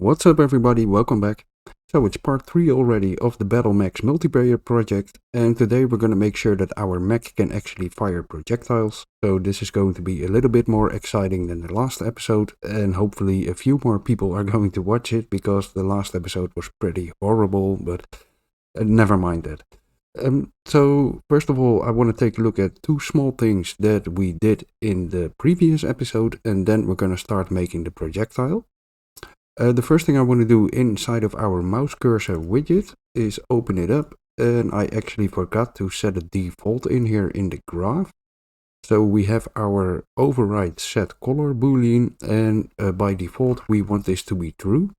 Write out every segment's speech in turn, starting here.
What's up everybody, welcome back. So it's part 3 already of the Battle Mechs multiplayer project, and today we're going to make sure that our mech can actually fire projectiles. So this is going to be a little bit more exciting than the last episode, and hopefully a few more people are going to watch it, because the last episode was pretty horrible, but never mind that. So first of all, I want to take a look at two small things that we did in the previous episode, and then we're going to start making the projectile. The first thing I want to do inside of our mouse cursor widget is open it up, and I actually forgot to set a default in here in the graph. So we have our override set color boolean, and by default we want this to be true.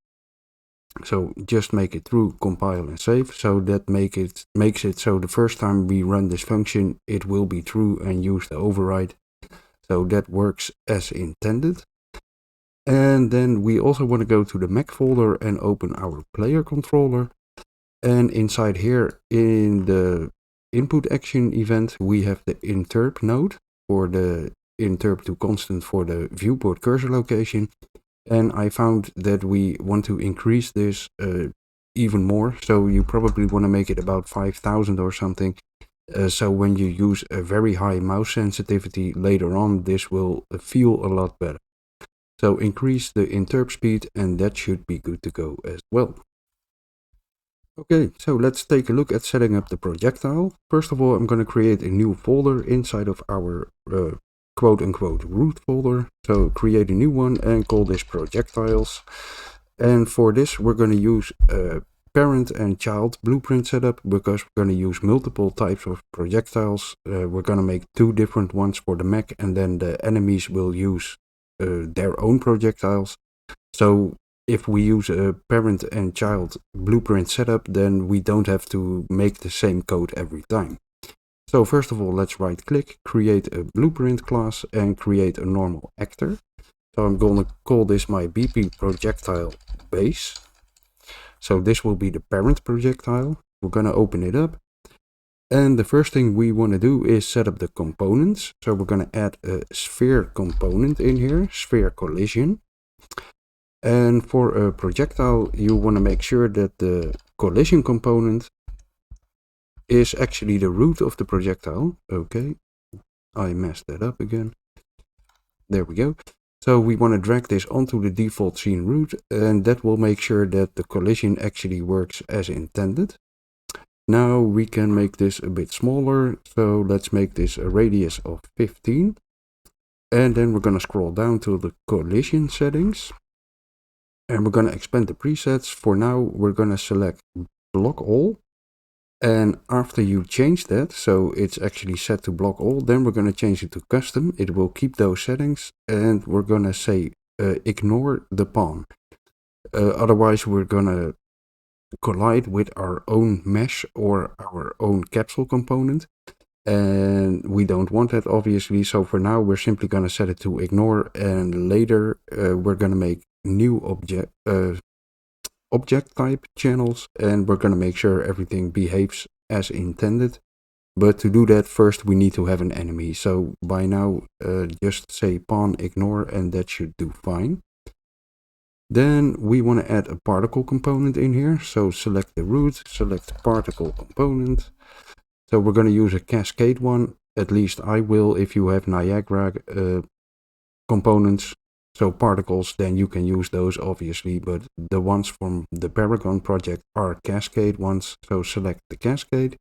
So just make it true, compile and save. So that makes it so the first time we run this function it will be true and use the override. So that works as intended. And then we also want to go to the Mech folder and open our player controller. And inside here in the input action event, we have the interp node for the interp to constant for the viewport cursor location. And I found that we want to increase this even more. So you probably want to make it about 5000 or something. So when you use a very high mouse sensitivity later on, this will feel a lot better. So increase the interp speed, and that should be good to go as well. Okay, so let's take a look at setting up the projectile. First of all, I'm going to create a new folder inside of our quote-unquote root folder. So create a new one and call this projectiles. And for this, we're going to use a parent and child blueprint setup, because we're going to use multiple types of projectiles. We're going to make two different ones for the mech, and then the enemies will use their own projectiles. So if we use a parent and child blueprint setup, then we don't have to make the same code every time. So first of all, let's right click, create a blueprint class and create a normal actor. So I'm going to call this my BP projectile base. So this will be the parent projectile. We're going to open it up. And the first thing we want to do is set up the components. So we're going to add a sphere component in here, sphere collision. And for a projectile, you want to make sure that the collision component is actually the root of the projectile. Okay, I messed that up again. There we go. So we want to drag this onto the default scene root, and that will make sure that the collision actually works as intended. Now we can make this a bit smaller, so let's make this a radius of 15. And then we're going to scroll down to the collision settings. And we're going to expand the presets. For now, we're going to select block all. And after you change that, so it's actually set to block all, then we're going to change it to custom. It will keep those settings, and we're going to say ignore the pawn. Otherwise, we're going to collide with our own mesh or our own capsule component, and we don't want that obviously. So for now we're simply going to set it to ignore, and later we're going to make new object type channels, and we're going to make sure everything behaves as intended. But to do that, first we need to have an enemy. So by now just say pawn ignore, and that should do fine. Then we want to add a particle component in here. So select the root, select particle component. So we're going to use a cascade one. At least I will. If you have Niagara components, so particles, then you can use those obviously. But the ones from the Paragon project are cascade ones. So select the cascade.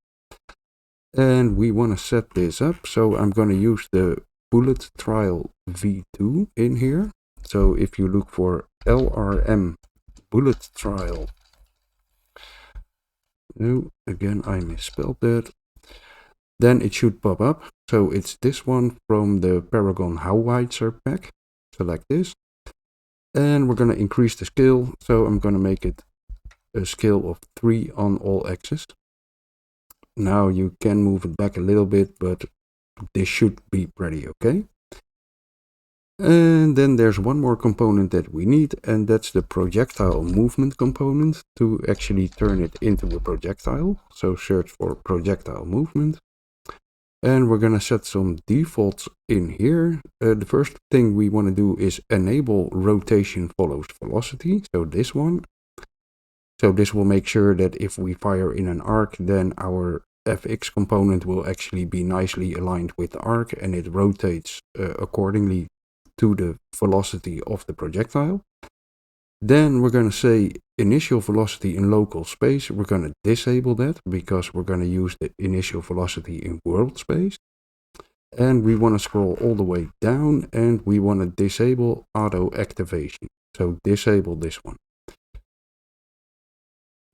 And we want to set this up. So I'm going to use the bullet trial v2 in here. So if you look for LRM bullet trial, no, again I misspelled that, then it should pop up. So it's this one from the Paragon Howitzer pack. Select this, and we're going to increase the scale. So I'm going to make it a scale of 3 on all axes. Now you can move it back a little bit, but this should be pretty okay. And then there's one more component that we need, and that's the projectile movement component to actually turn it into a projectile. So search for projectile movement. And we're going to set some defaults in here. The first thing we want to do is enable rotation follows velocity. So this one. So this will make sure that if we fire in an arc, then our FX component will actually be nicely aligned with the arc, and it rotates accordingly to the velocity of the projectile. Then we're going to say initial velocity in local space. We're going to disable that because we're going to use the initial velocity in world space. And we want to scroll all the way down, and we want to disable auto activation. So disable this one.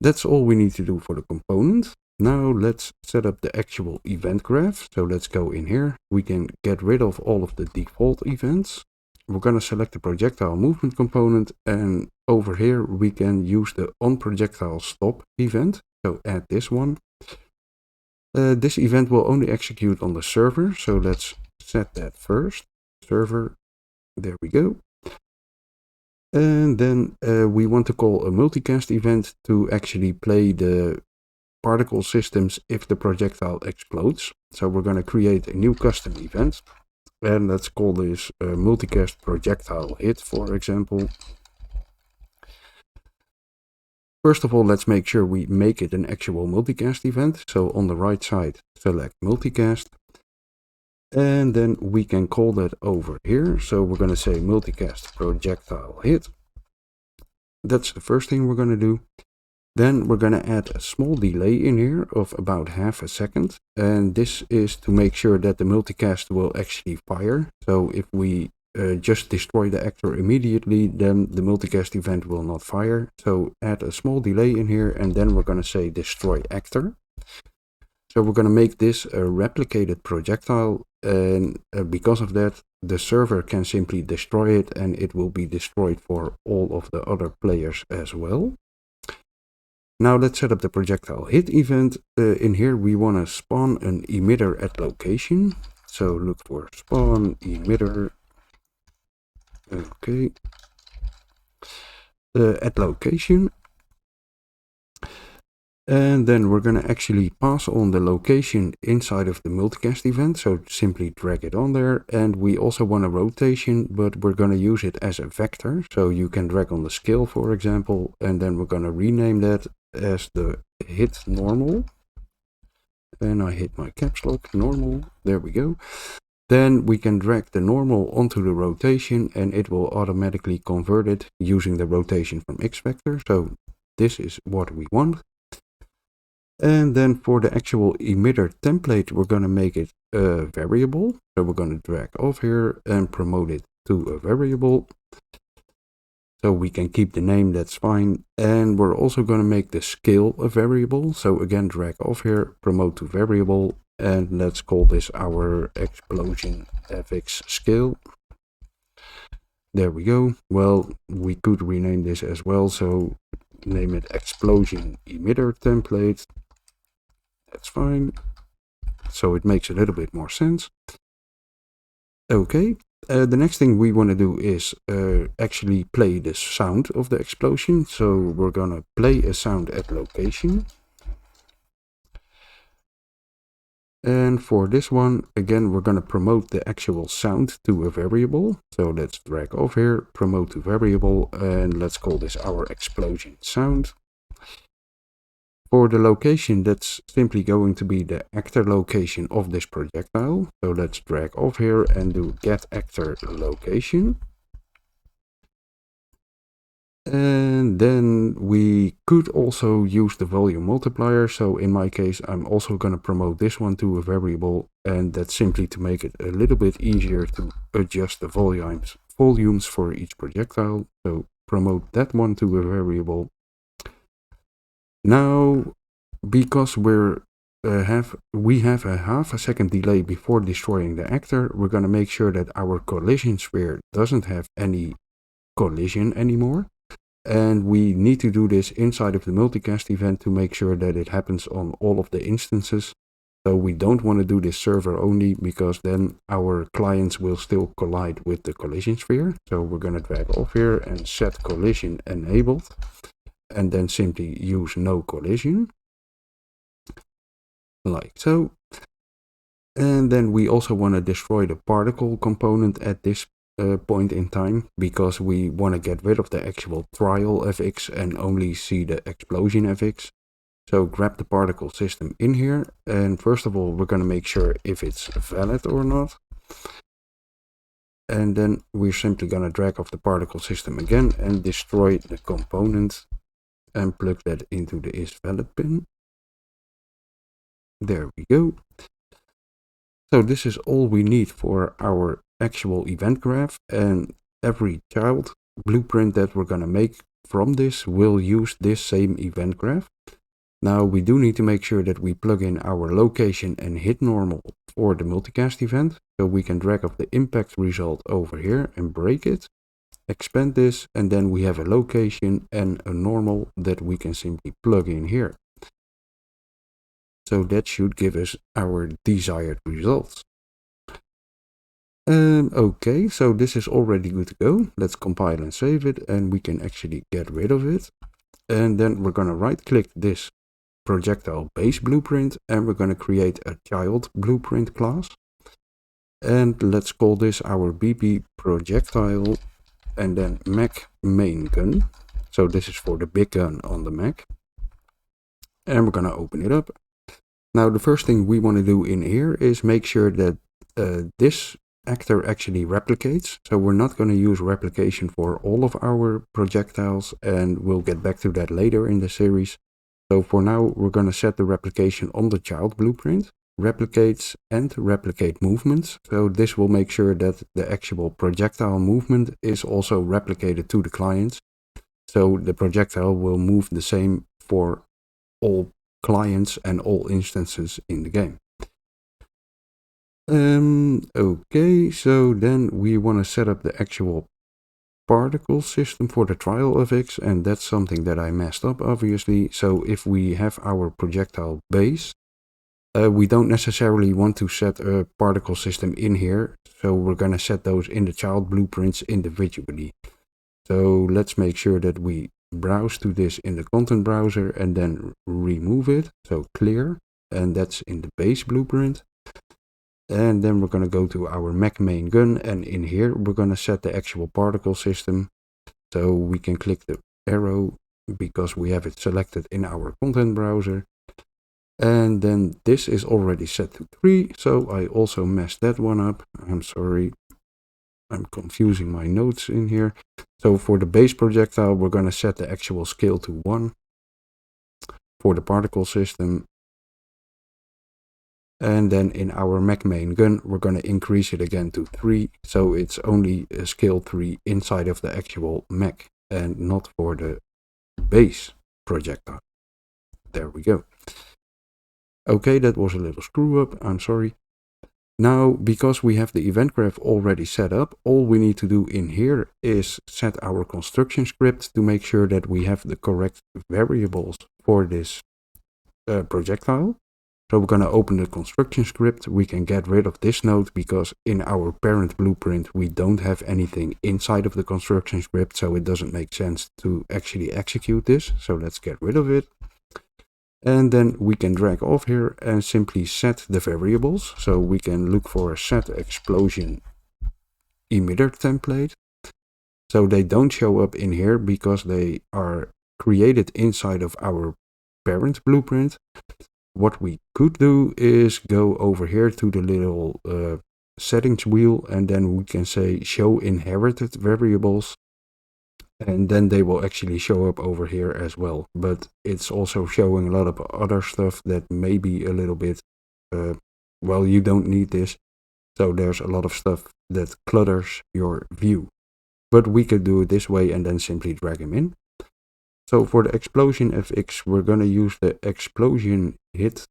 That's all we need to do for the component. Now let's set up the actual event graph. So let's go in here. We can get rid of all of the default events. We're going to select the projectile movement component, and over here we can use the onProjectile stop event. So add this one. This event will only execute on the server. So let's set that first. Server, there we go. And then we want to call a multicast event to actually play the particle systems if the projectile explodes. So we're going to create a new custom event. And let's call this multicast projectile hit, for example. First of all, let's make sure we make it an actual multicast event. So on the right side, select multicast. And then we can call that over here. So we're going to say multicast projectile hit. That's the first thing we're going to do. Then we're going to add a small delay in here of about half a second. And this is to make sure that the multicast will actually fire. So if we just destroy the actor immediately, then the multicast event will not fire. So add a small delay in here, and then we're going to say destroy actor. So we're going to make this a replicated projectile, and because of that, the server can simply destroy it, and it will be destroyed for all of the other players as well. Now let's set up the projectile hit event. In here we want to spawn an emitter at location. So look for spawn emitter. Okay. At location. And then we're going to actually pass on the location inside of the multicast event. So simply drag it on there. And we also want a rotation, but we're going to use it as a vector. So you can drag on the scale, for example, and then we're going to rename that as the hit normal. And I hit my caps lock, normal. There we go. Then we can drag the normal onto the rotation, and it will automatically convert it using the rotation from X vector. So this is what we want. And then for the actual emitter template, we're going to make it a variable. So we're going to drag off here and promote it to a variable. So we can keep the name, that's fine. And we're also going to make the scale a variable. So again, drag off here, promote to variable. And let's call this our explosion fx scale. There we go. Well, we could rename this as well. So name it explosion emitter template. That's fine. So it makes a little bit more sense. Okay. The next thing we want to do is actually play the sound of the explosion. So we're going to play a sound at location. And for this one, again, we're going to promote the actual sound to a variable. So let's drag off here, promote to variable, and let's call this our explosion sound. For the location, that's simply going to be the actor location of this projectile. So let's drag off here and do get actor location. And then we could also use the volume multiplier. So in my case, I'm also going to promote this one to a variable. And that's simply to make it a little bit easier to adjust the volumes for each projectile. So promote that one to a variable. Now, because we have a half a second delay before destroying the actor, we're going to make sure that our collision sphere doesn't have any collision anymore. And we need to do this inside of the multicast event to make sure that it happens on all of the instances. So we don't want to do this server only, because then our clients will still collide with the collision sphere. So we're going to drag off here and set collision enabled. And then simply use no collision, like so. And then we also want to destroy the particle component at this point in time, because we want to get rid of the actual trial FX and only see the explosion FX. So grab the particle system in here, and first of all we're going to make sure if it's valid or not. And then we're simply going to drag off the particle system again and destroy the component and plug that into the isValid pin. There we go. So this is all we need for our actual event graph, and every child blueprint that we're going to make from this will use this same event graph. Now we do need to make sure that we plug in our location and hit normal for the multicast event. So we can drag off the impact result over here and break it, expand this, and then we have a location and a normal that we can simply plug in here. So that should give us our desired results. Okay, so this is already good to go. Let's compile and save it, and we can actually get rid of it. And then we're going to right click this projectile base blueprint, and we're going to create a child blueprint class. And let's call this our BP projectile, and then Mech main gun. So this is for the big gun on the Mech. And we're going to open it up. Now the first thing we want to do in here is make sure that this actor actually replicates. So we're not going to use replication for all of our projectiles, and we'll get back to that later in the series. So for now we're going to set the replication on the child blueprint, replicates and replicate movements. So this will make sure that the actual projectile movement is also replicated to the clients. So the projectile will move the same for all clients and all instances in the game. Okay, so then we want to set up the actual particle system for the trial FX, and that's something that I messed up obviously. So if we have our projectile base, we don't necessarily want to set a particle system in here, so we're going to set those in the child blueprints individually. So let's make sure that we browse to this in the content browser and then remove it, so clear, and that's in the base blueprint. And then we're going to go to our Mech main gun, and in here we're going to set the actual particle system. So we can click the arrow because we have it selected in our content browser. And then this is already set to 3, so I also messed that one up. I'm sorry, I'm confusing my notes in here. So for the base projectile we're going to set the actual scale to 1. For the particle system, and then in our Mech main gun we're going to increase it again to 3, so it's only a scale 3 inside of the actual Mech and not for the base projectile. There we go. Okay, that was a little screw up, I'm sorry. Now, because we have the event graph already set up, all we need to do in here is set our construction script to make sure that we have the correct variables for this projectile. So we're going to open the construction script. We can get rid of this node because in our parent blueprint we don't have anything inside of the construction script, so it doesn't make sense to actually execute this. So let's get rid of it. And then we can drag off here and simply set the variables. So we can look for a set explosion emitter template. So they don't show up in here because they are created inside of our parent blueprint. What we could do is go over here to the little settings wheel, and then we can say show inherited variables, and then they will actually show up over here as well. But it's also showing a lot of other stuff that may be a little bit, well, you don't need this. So there's a lot of stuff that clutters your view. But we could do it this way and then simply drag them in. So for the explosion FX, we're going to use the explosion hit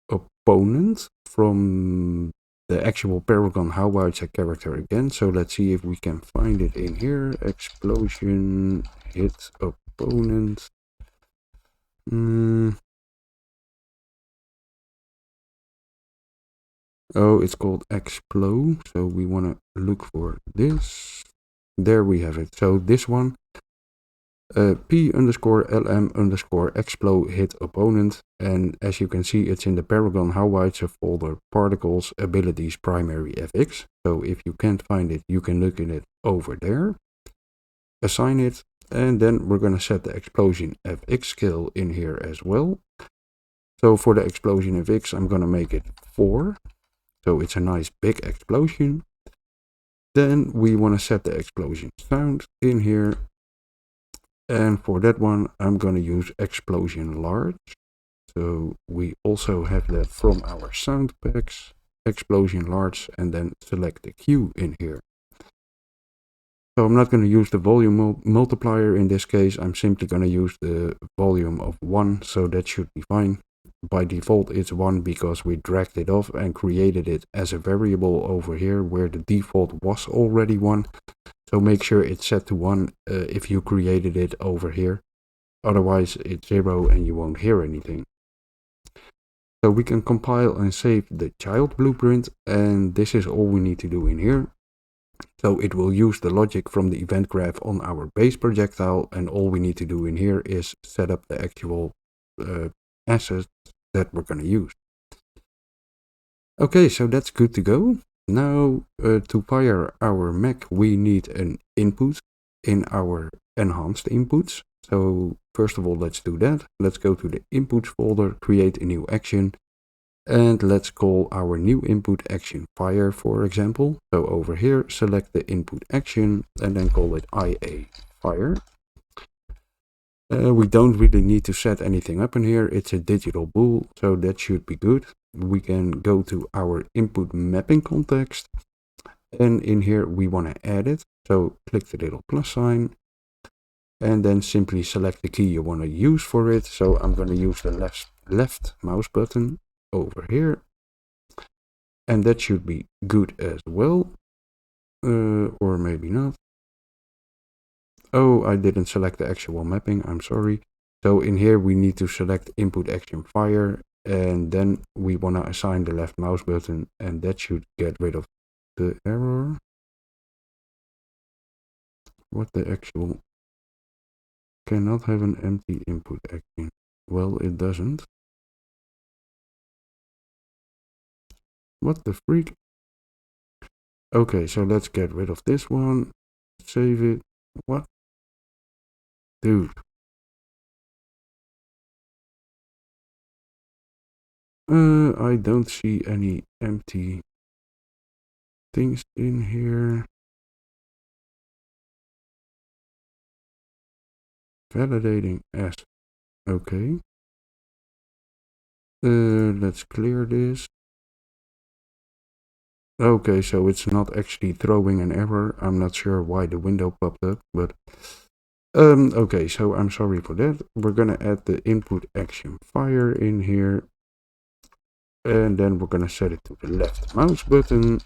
opponent from the actual Paragon Howitzer character again. So let's see if we can find it in here. Explosion hit opponent. Oh, it's called Explo. So we want to look for this. There we have it. So this one. P underscore LM underscore explo hit opponent, and as you can see it's in the Paragon Howitzer folder particles abilities primary FX. So if you can't find it, you can look in it over there, assign it, and then we're gonna set the explosion FX scale in here as well. So for the explosion FX, I'm gonna make it 4, so it's a nice big explosion. Then we want to set the explosion sound in here. And for that one, I'm going to use explosion large. So we also have that from our sound packs, explosion large, and then select the Q in here. So I'm not going to use the volume multiplier in this case. I'm simply going to use the volume of 1, so that should be fine. By default it's 1 because we dragged it off and created it as a variable over here where the default was already 1. So make sure it's set to 1 if you created it over here. Otherwise it's 0 and you won't hear anything. So we can compile and save the child blueprint, and this is all we need to do in here. So it will use the logic from the event graph on our base projectile, and all we need to do in here is set up the actual assets that we're going to use. Okay, so that's good to go. Now to fire our mech we need an input in our enhanced inputs. So first of all, let's do that. Let's go to the inputs folder, create a new action, and let's call our new input action fire, for example. So over here, select the input action and then call it IA fire. We don't really need to set anything up in here. It's a digital bool, so that should be good. We can go to our input mapping context, and in here we want to add it. So click the little plus sign and then simply select the key you want to use for it. So I'm going to use the left mouse button over here, and that should be good as well, or maybe not. Oh, I didn't select the actual mapping, I'm sorry. So in here we need to select input action fire, and then we want to assign the left mouse button, and that should get rid of the error. What the actual? Cannot have an empty input action. Well, it doesn't. What the freak? Okay, so let's get rid of this one. Save it. What? Dude. I don't see any empty things in here. Validating as. Okay. Let's clear this. Okay, so it's not actually throwing an error. I'm not sure why the window popped up, but okay, so I'm sorry for that. We're gonna add the input action fire in here, and then we're gonna set it to the left mouse button,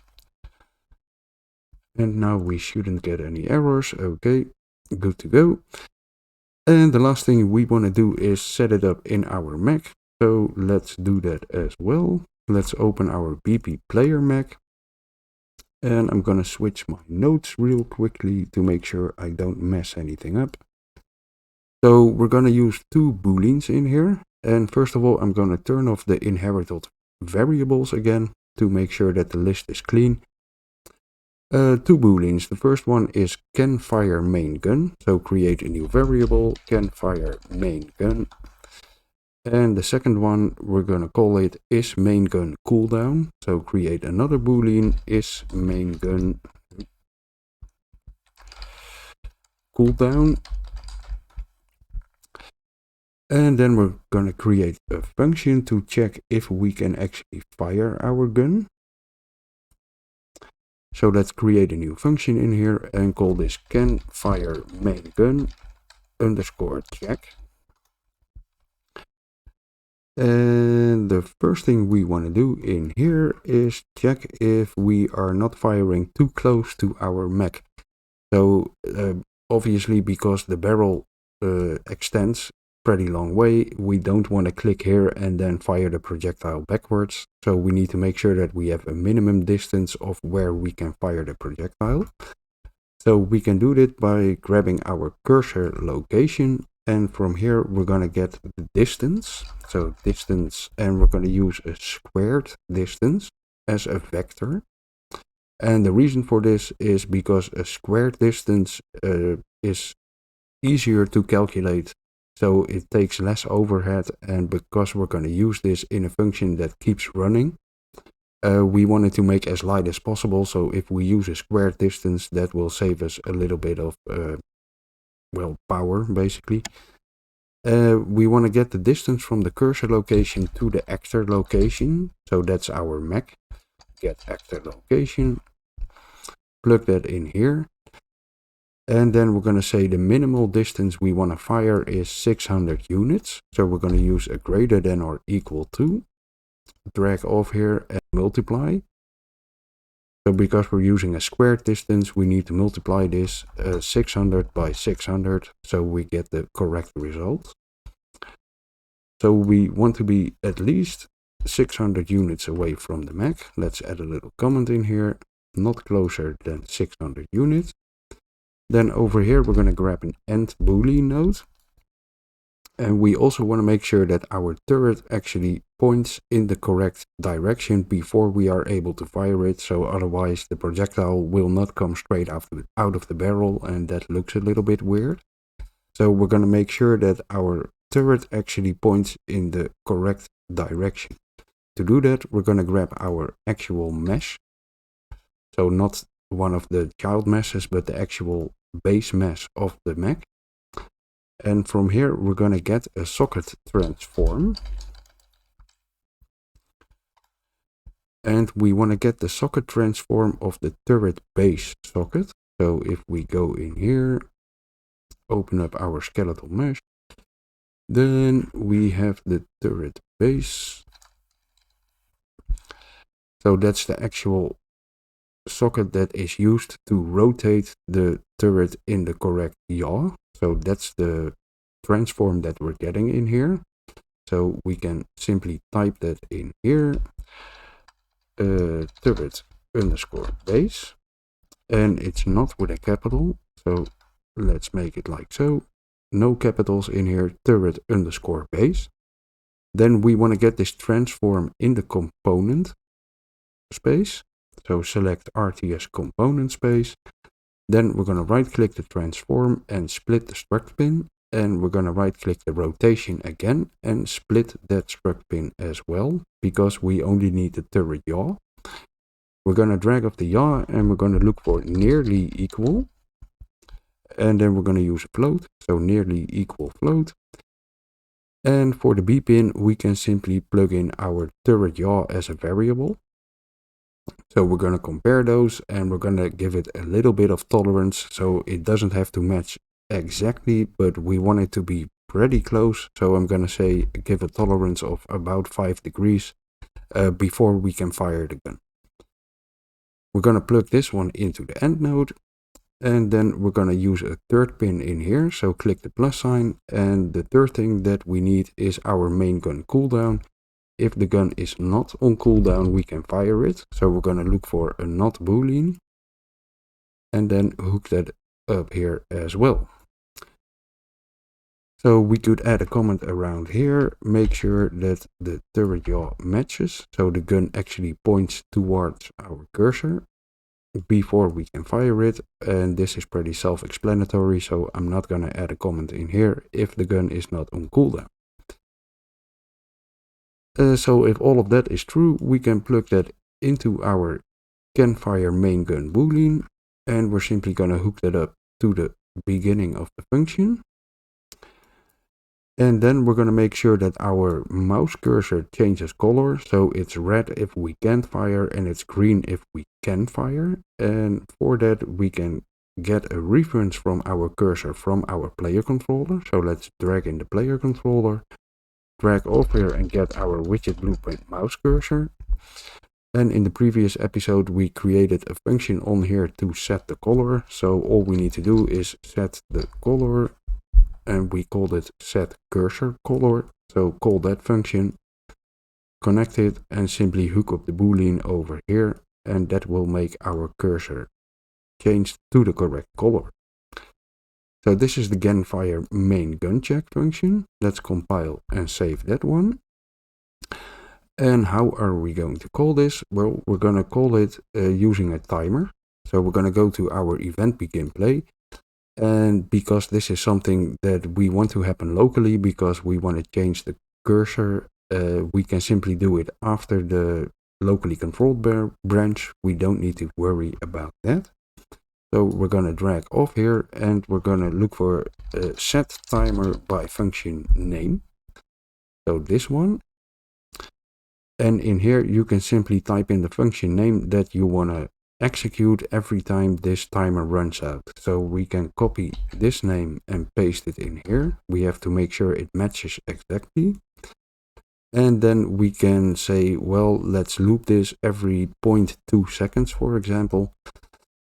and now we shouldn't get any errors. Okay, good to go. And the last thing we want to do is set it up in our Mech, so let's do that as well. Let's open our BP player Mech, and I'm gonna switch my nodes real quickly to make sure I don't mess anything up. So we're gonna use 2 booleans in here, and first of all I'm gonna turn off the inherited variables again to make sure that the list is clean. 2 booleans. The first one is can fire main gun, so create a new variable, can fire main gun. And the second one, we're gonna call it is main gun cooldown, so create another boolean, is main gun cooldown. And then we're gonna create a function to check if we can actually fire our gun. So let's create a new function in here and call this can fire main gun underscore check. And the first thing we want to do in here is check if we are not firing too close to our mech. So obviously because the barrel extends pretty long way, we don't want to click here and then fire the projectile backwards. So we need to make sure that we have a minimum distance of where we can fire the projectile. So we can do that by grabbing our cursor location, and from here we're going to get the distance. So distance, and we're going to use a squared distance as a vector. And the reason for this is because a squared distance is easier to calculate, so it takes less overhead, and because we're going to use this in a function that keeps running, we want it to make as light as possible. So if we use a squared distance, that will save us a little bit of well, power basically. We want to get the distance from the cursor location to the actor location, so that's our mech. Get actor location, plug that in here, and then we're going to say the minimal distance we want to fire is 600 units. So we're going to use a greater than or equal to, drag off here and multiply. So because we're using a squared distance, we need to multiply this 600 by 600, so we get the correct result. So we want to be at least 600 units away from the mech. Let's add a little comment in here, not closer than 600 units. Then over here we're going to grab an end boolean node. And we also want to make sure that our turret actually points in the correct direction before we are able to fire it. So otherwise the projectile will not come straight out of the barrel, and that looks a little bit weird. So we're going to make sure that our turret actually points in the correct direction. To do that, we're going to grab our actual mesh. So not one of the child meshes, but the actual base mesh of the mech. And from here, we're going to get a socket transform. And we want to get the socket transform of the turret base socket. So if we go in here, open up our skeletal mesh, then we have the turret base. So that's the actual socket that is used to rotate the turret in the correct yaw. So that's the transform that we're getting in here. So we can simply type that in here, turret underscore base, and it's not with a capital. So let's make it like so. No capitals in here, turret underscore base. Then we want to get this transform in the component space. So select RTS component space. Then we're going to right click the transform and split the struct pin. And we're going to right click the rotation again and split that struct pin as well, because we only need the turret yaw. We're going to drag off the yaw and we're going to look for nearly equal. And then we're going to use a float, so nearly equal float. And for the B pin, we can simply plug in our turret yaw as a variable. So we're going to compare those and we're going to give it a little bit of tolerance, so it doesn't have to match exactly, but we want it to be pretty close. So I'm going to say give a tolerance of about 5 degrees before we can fire the gun. We're going to plug this one into the end node, and then we're going to use a third pin in here. So click the plus sign, and the third thing that we need is our main gun cooldown. If the gun is not on cooldown, we can fire it. So we're going to look for a not boolean and then hook that up here as well. So we could add a comment around here, make sure that the turret yaw matches, so the gun actually points towards our cursor before we can fire it. And this is pretty self-explanatory, so I'm not going to add a comment in here if the gun is not on cooldown. So if all of that is true, we can plug that into our can fire main gun boolean, and we're simply going to hook that up to the beginning of the function. And then we're going to make sure that our mouse cursor changes color, so it's red if we can't fire and it's green if we can fire. And for that we can get a reference from our cursor from our player controller. So let's drag in the player controller, drag over here and get our widget blueprint mouse cursor. And in the previous episode we created a function on here to set the color, so all we need to do is set the color, and we called it set cursor color. So call that function, connect it, and simply hook up the boolean over here, and that will make our cursor changed to the correct color. So this is the genFire main gun check function. Let's compile and save that one. And how are we going to call this? Well, we're going to call it using a timer. So we're going to go to our event begin play. And because this is something that we want to happen locally, because we want to change the cursor, we can simply do it after the locally controlled branch. We don't need to worry about that. So we're going to drag off here and we're going to look for set timer by function name. So this one. And in here you can simply type in the function name that you want to execute every time this timer runs out. So we can copy this name and paste it in here. We have to make sure it matches exactly. And then we can say, well, let's loop this every 0.2 seconds, for example.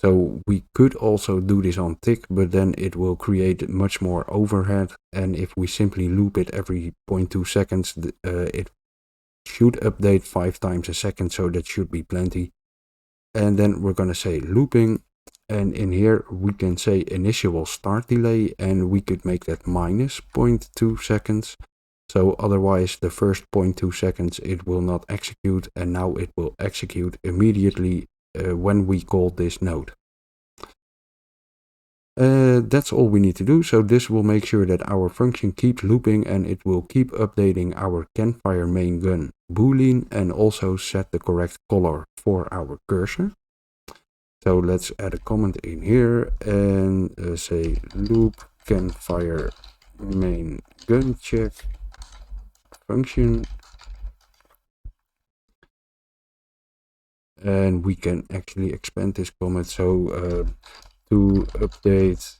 So we could also do this on tick, but then it will create much more overhead. And if we simply loop it every 0.2 seconds, it should update 5 times a second, so that should be plenty. And then we're going to say looping, and in here we can say initial start delay, and we could make that minus 0.2 seconds. So otherwise the first 0.2 seconds it will not execute, and now it will execute immediately when we call this node. That's all we need to do. So this will make sure that our function keeps looping, and it will keep updating our genFire main gun boolean and also set the correct color for our cursor. So let's add a comment in here and say loop genFire main gun check function. And we can actually expand this comment. So to update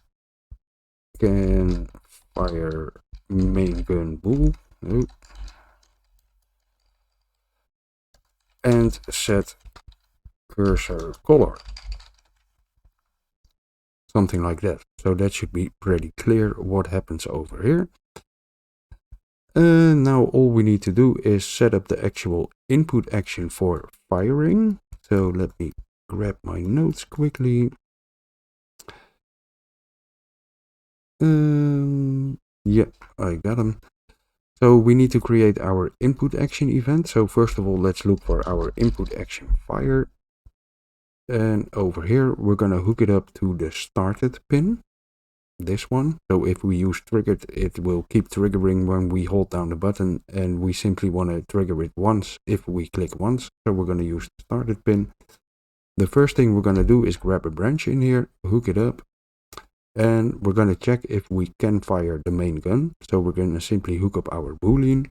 genFire main gun bool and set cursor color, something like that. So that should be pretty clear what happens over here. Now all we need to do is set up the actual input action for firing. So let me grab my notes quickly. Yeah, I got them. So we need to create our input action event. So first of all, let's look for our input action fire. And over here, we're going to hook it up to the started pin, this one. So if we use triggered, it will keep triggering when we hold down the button, and we simply want to trigger it once if we click once. So we're going to use the started pin. The first thing we're going to do is grab a branch in here, hook it up, and we're going to check if we can fire the main gun. So we're going to simply hook up our boolean.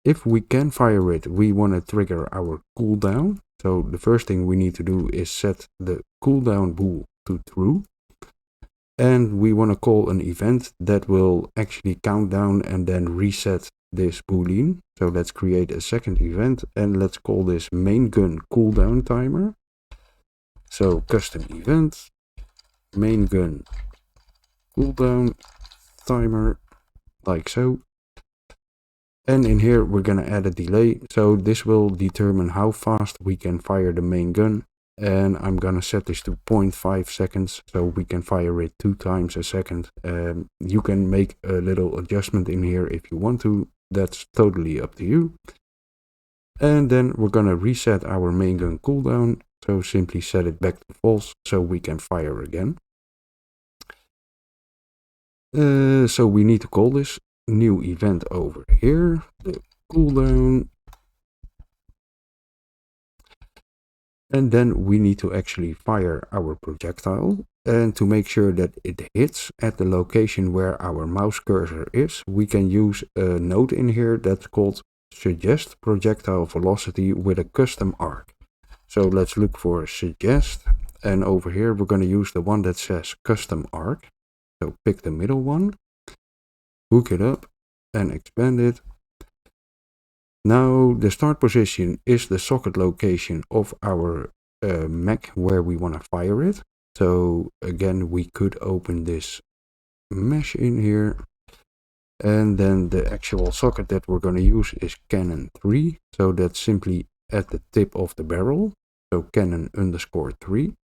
If we can fire it, we want to trigger our cooldown. So the first thing we need to do is set the cooldown bool to true. And we want to call an event that will actually count down and then reset this boolean. So let's create a second event and let's call this main gun cooldown timer. So custom event main gun cooldown timer, like so. And in here we're going to add a delay. So this will determine how fast we can fire the main gun. And I'm going to set this to 0.5 seconds, so we can fire it 2 times a second. You can make a little adjustment in here if you want to. That's totally up to you. And then we're going to reset our main gun cooldown. So simply set it back to false so we can fire again. So we need to call this new event over here, the cooldown. And then we need to actually fire our projectile. And to make sure that it hits at the location where our mouse cursor is, we can use a node in here that's called suggest projectile velocity with a custom arc. So let's look for suggest. And over here we're going to use the one that says custom arc. So pick the middle one, hook it up and expand it. Now the start position is the socket location of our Mech where we want to fire it. So again, we could open this mesh in here. And then the actual socket that we're going to use is Cannon 3. So that's simply at the tip of the barrel. So Cannon _3.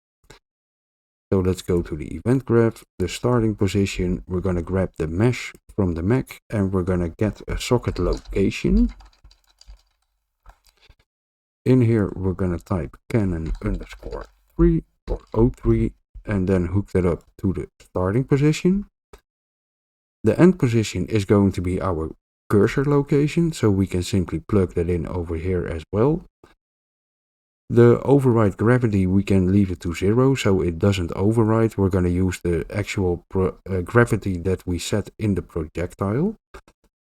So let's go to the event graph, the starting position. We're going to grab the mesh from the Mech and we're going to get a socket location. In here, we're going to type Canon _3 or O3 and then hook that up to the starting position. The end position is going to be our cursor location, so we can simply plug that in over here as well. The override gravity, we can leave it to 0 so it doesn't override. We're going to use the actual gravity that we set in the projectile.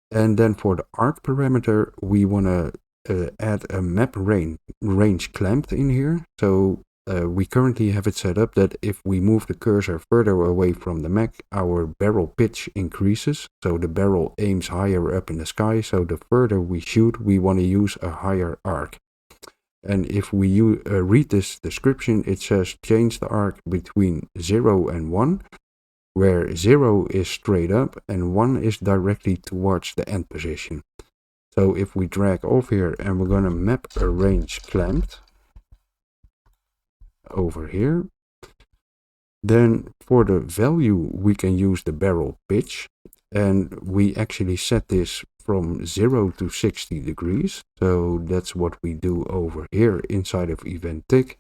And then for the arc parameter, we want to add a map range clamped in here. So we currently have it set up that if we move the cursor further away from the Mech, our barrel pitch increases. So the barrel aims higher up in the sky. So the further we shoot, we want to use a higher arc. And if we read this description, it says change the arc between 0 and 1, where 0 is straight up and 1 is directly towards the end position. So if we drag off here and we're going to map a range clamped over here, then for the value we can use the barrel pitch, and we actually set this from 0 to 60 degrees. So that's what we do over here inside of event tick.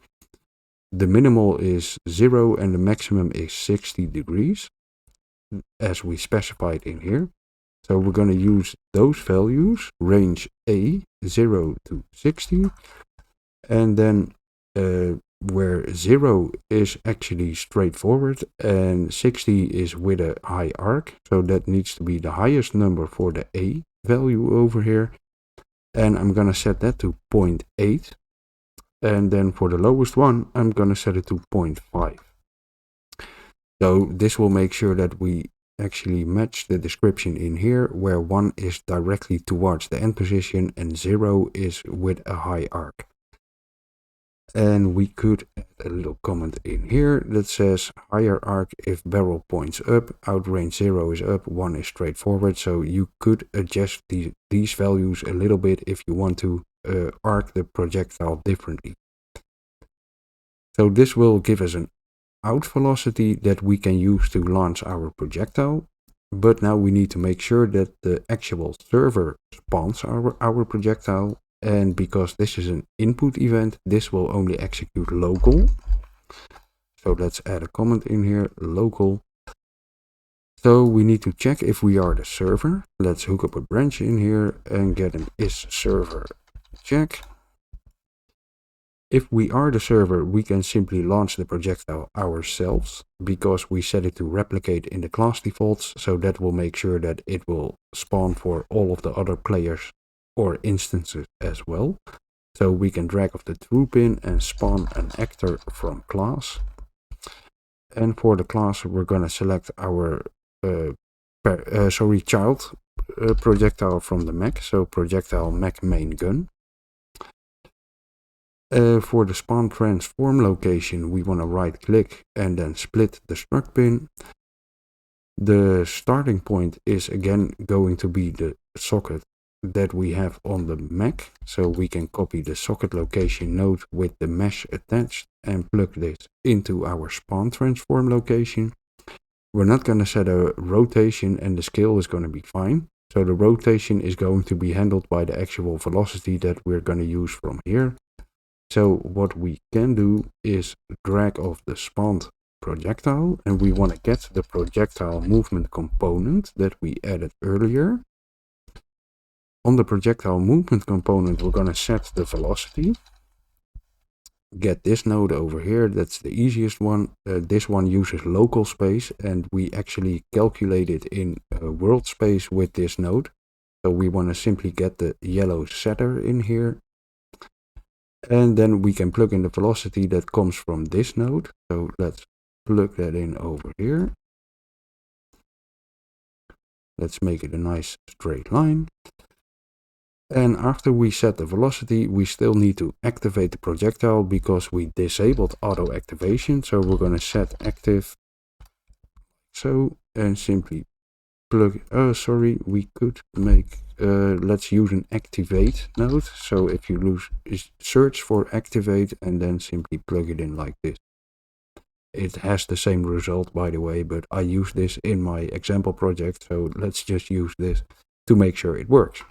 The minimal is 0 and the maximum is 60 degrees as we specified in here. So we're going to use those values, range A 0 to 60, and then where 0 is actually straightforward and 60 is with a high arc, so that needs to be the highest number for the A value over here, and I'm gonna set that to 0.8, and then for the lowest one I'm gonna set it to 0.5. So this will make sure that we actually match the description in here, where 1 is directly towards the end position and 0 is with a high arc. And we could add a little comment in here that says higher arc if barrel points up, outrange 0 is up, 1 is straightforward. So you could adjust these values a little bit if you want to arc the projectile differently. So this will give us an out velocity that we can use to launch our projectile. But now we need to make sure that the actual server spawns our projectile. And because this is an input event, this will only execute local. So let's add a comment in here, local. So we need to check if we are the server. Let's hook up a branch in here and get an isServer check. If we are the server, we can simply launch the projectile ourselves because we set it to replicate in the class defaults. So that will make sure that it will spawn for all of the other players or instances as well. So we can drag off the true pin and spawn an actor from class. And for the class, we're going to select our child projectile from the Mech. So projectile Mech main gun. For the spawn transform location, we want to right click and then split the struct pin. The starting point is again going to be the socket that we have on the Mech, so we can copy the socket location node with the mesh attached and plug this into our spawn transform location. We're not going to set a rotation and the scale is going to be fine. So the rotation is going to be handled by the actual velocity that we're going to use from here. So what we can do is drag off the spawned projectile, and we want to get the projectile movement component that we added earlier. On the projectile movement component, we're going to set the velocity. Get this node over here, that's the easiest one. This one uses local space, and we actually calculate it in world space with this node. So we want to simply get the yellow setter in here. And then we can plug in the velocity that comes from this node. So let's plug that in over here. Let's make it a nice straight line. And after we set the velocity, we still need to activate the projectile because we disabled auto activation. So we're going to set active. So, and simply plug, we could make, let's use an activate node. So if you search for activate and then simply plug it in like this. It has the same result, by the way, but I use this in my example project, so let's just use this to make sure it works.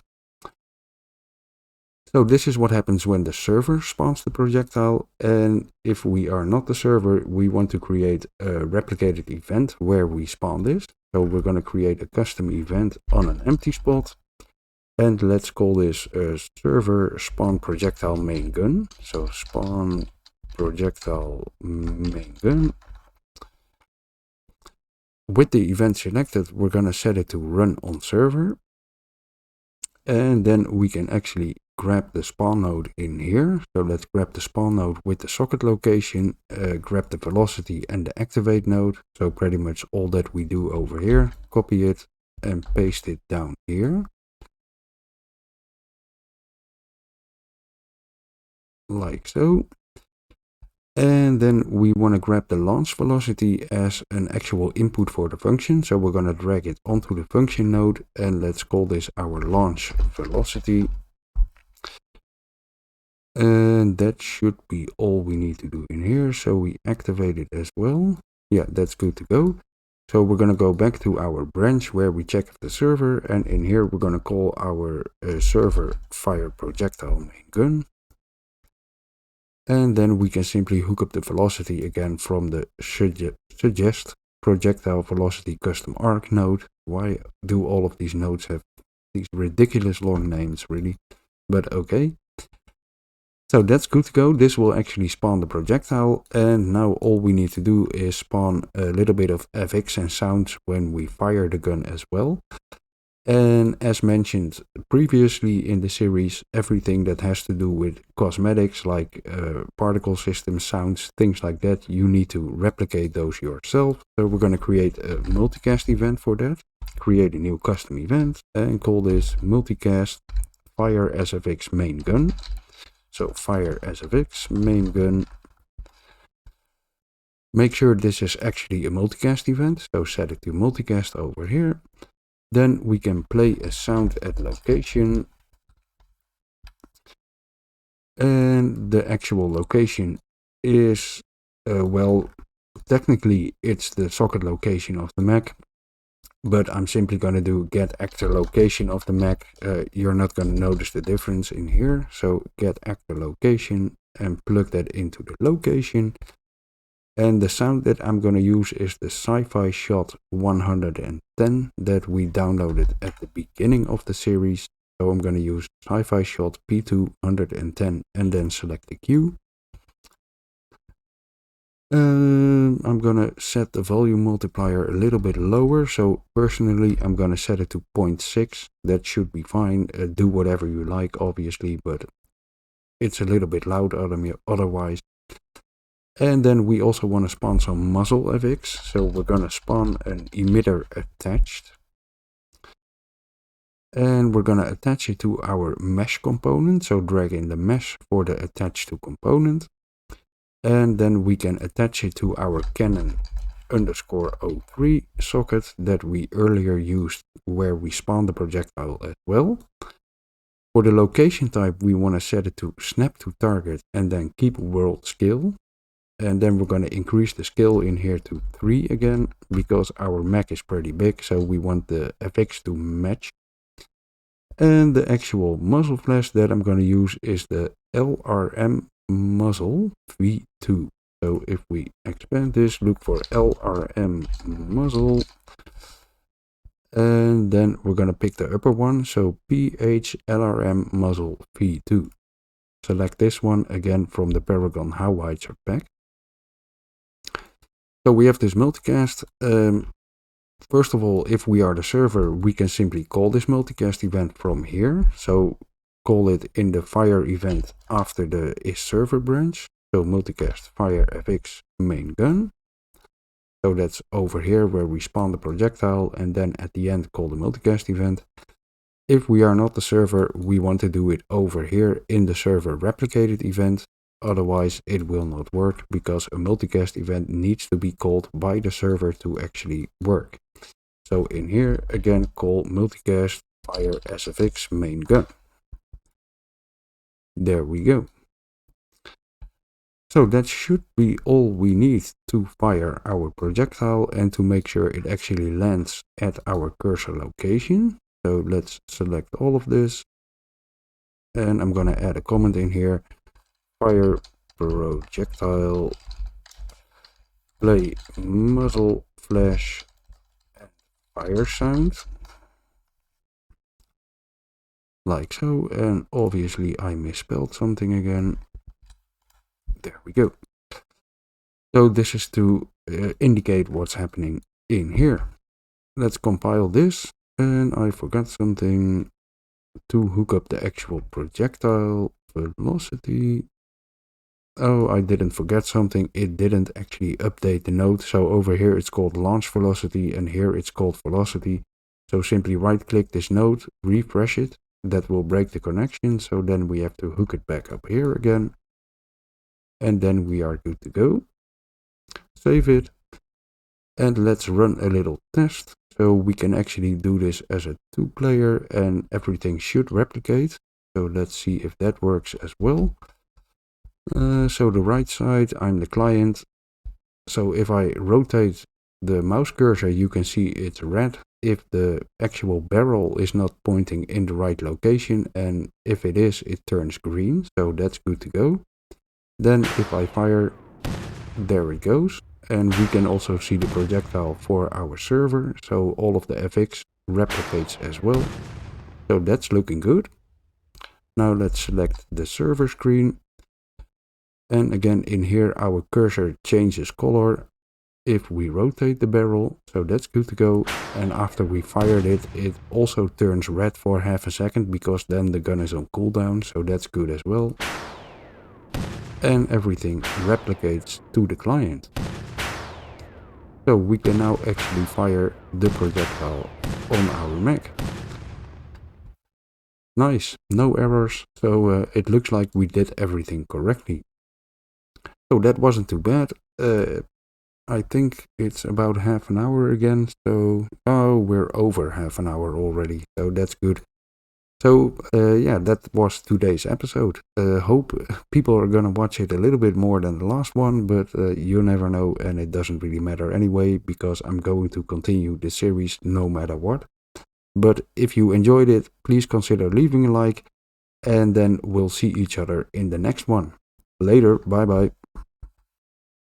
So this is what happens when the server spawns the projectile, and if we are not the server, we want to create a replicated event where we spawn this. So we're going to create a custom event on an empty spot, and let's call this server spawn projectile main gun. So spawn projectile main gun. With the event selected, we're going to set it to run on server. And then we can actually grab the spawn node in here. So let's grab the spawn node with the socket location, grab the velocity and the activate node. So pretty much all that we do over here, copy it and paste it down here. Like so. And then we want to grab the launch velocity as an actual input for the function. So we're going to drag it onto the function node and let's call this our launch velocity. And that should be all we need to do in here. So we activate it as well. Yeah, that's good to go. So we're going to go back to our branch where we check the server. And in here, we're going to call our server fire projectile main gun. And then we can simply hook up the velocity again from the suggest projectile velocity custom arc node. Why do all of these nodes have these ridiculous long names, really? But okay. So that's good to go. This will actually spawn the projectile. And now all we need to do is spawn a little bit of FX and sounds when we fire the gun as well. And as mentioned previously in the series, everything that has to do with cosmetics like particle system sounds, things like that, you need to replicate those yourself. So we're going to create a multicast event for that. Create a new custom event and call this multicast fire SFX main gun. So fire SFX main gun. Make sure this is actually a multicast event. So set it to multicast over here. Then we can play a sound at location. And the actual location is, well, technically it's the socket location of the Mech. But I'm simply going to do get actor location of the Mech. You're not going to notice the difference in here. So get actor location and plug that into the location. And the sound that I'm going to use is the Sci-Fi Shot 110 that we downloaded at the beginning of the series. So I'm going to use Sci-Fi Shot P210 and then select the cue. I'm going to set the volume multiplier a little bit lower. So personally, I'm going to set it to 0.6. That should be fine. Do whatever you like, obviously, but it's a little bit loud otherwise. And then we also want to spawn some muzzle FX. So we're going to spawn an emitter attached. And we're going to attach it to our mesh component. So drag in the mesh for the attach to component. And then we can attach it to our Canon _03 socket that we earlier used where we spawned the projectile as well. For the location type, we want to set it to snap to target and then keep world scale. And then we're going to increase the scale in here to 3 again, because our Mech is pretty big, so we want the FX to match. And the actual muzzle flash that I'm going to use is the LRM muzzle V2. So if we expand this, look for LRM muzzle. And then we're going to pick the upper one, so PH LRM muzzle V2. Select this one again from the Paragon Howitzer pack. So we have this multicast. First of all, if we are the server, we can simply call this multicast event from here. So call it in the fire event after the is server branch. So multicast fire FX main gun. So that's over here where we spawn the projectile and then at the end call the multicast event. If we are not the server, we want to do it over here in the server replicated event. Otherwise it will not work because a multicast event needs to be called by the server to actually work. So in here again call multicast fire SFX main gun. There we go. So that should be all we need to fire our projectile and to make sure it actually lands at our cursor location. So let's select all of this, and I'm gonna add a comment in here: fire projectile, play muzzle flash and fire sound, like so. And obviously I misspelled something again. There we go. So this is to indicate what's happening in here. Let's compile this, and I forgot something: to hook up the actual projectile velocity. Oh, I didn't forget something. It didn't actually update the node. So over here it's called launch velocity, and here it's called velocity. So simply right click this node, refresh it. That will break the connection. So then we have to hook it back up here again. And then we are good to go. Save it. And let's run a little test. So we can actually do this as a 2-player and everything should replicate. So let's see if that works as well. So the right side, I'm the client. So if I rotate the mouse cursor, you can see it's red if the actual barrel is not pointing in the right location, and if it is, it turns green. So that's good to go. Then if I fire, there it goes. And we can also see the projectile for our server. So all of the FX replicates as well. So that's looking good. Now let's select the server screen. And again, in here, our cursor changes color if we rotate the barrel. So that's good to go. And after we fired it, it also turns red for half a second, because then the gun is on cooldown. So that's good as well. And everything replicates to the client. So we can now actually fire the projectile on our Mech. Nice, no errors. So it looks like we did everything correctly. So that wasn't too bad. I think it's about half an hour again. So, oh, we're over half an hour already. So that's good. So yeah, that was today's episode. Hope people are gonna watch it a little bit more than the last one, but you never know, and it doesn't really matter anyway, because I'm going to continue the series no matter what. But if you enjoyed it, please consider leaving a like, and then we'll see each other in the next one. Later, bye bye.